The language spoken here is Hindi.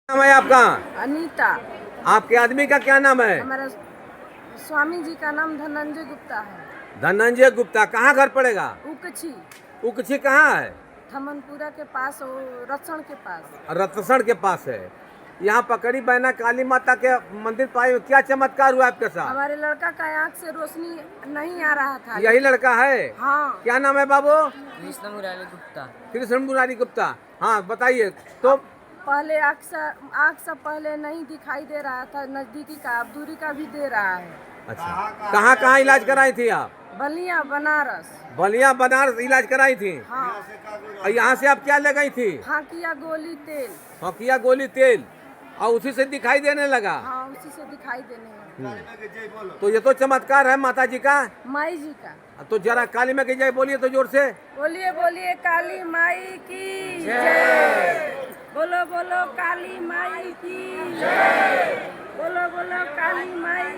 नाम है आपका? अनीता। आपके आदमी का क्या नाम है? हमारा स्वामी जी का नाम धनंजय गुप्ता है। धनंजय गुप्ता। कहाँ घर पड़ेगा? उकछी। उकछी कहाँ है? थमनपुरा के पास, रत्सण के पास। रत्सण के पास है। यहाँ पकड़ी बहना काली माता के मंदिर पाए, क्या चमत्कार हुआ आपके साथ? हमारे लड़का का आँख से रोशनी नहीं आ रहा था। यही लड़का है? हाँ। क्या नाम है बाबू? कृष्ण मुरारी गुप्ता। कृष्ण मुरारी गुप्ता। हाँ बताइए। तो पहले आँख से पहले नहीं दिखाई दे रहा था, नजदीकी का, अब दूरी का भी दे रहा है। अच्छा, कहाँ कहाँ इलाज कराई थी आप? बलिया बनारस। बलिया बनारस इलाज कराई थी? हाँ। और यहाँ से आप क्या ले गई थी? फाकिया गोली तेल। फकिया गोली तेल, और उसी से दिखाई देने लगा? हाँ, उसी से दिखाई देने लगा। तो ये तो चमत्कार है माता जी का। माई जी का। तो जरा काली माँ की जय बोलिए तो जोर से। बोलिए बोलिए काली माई की जय। बोलो बोलो काली माई की जय। बोलो बोलो काली माई।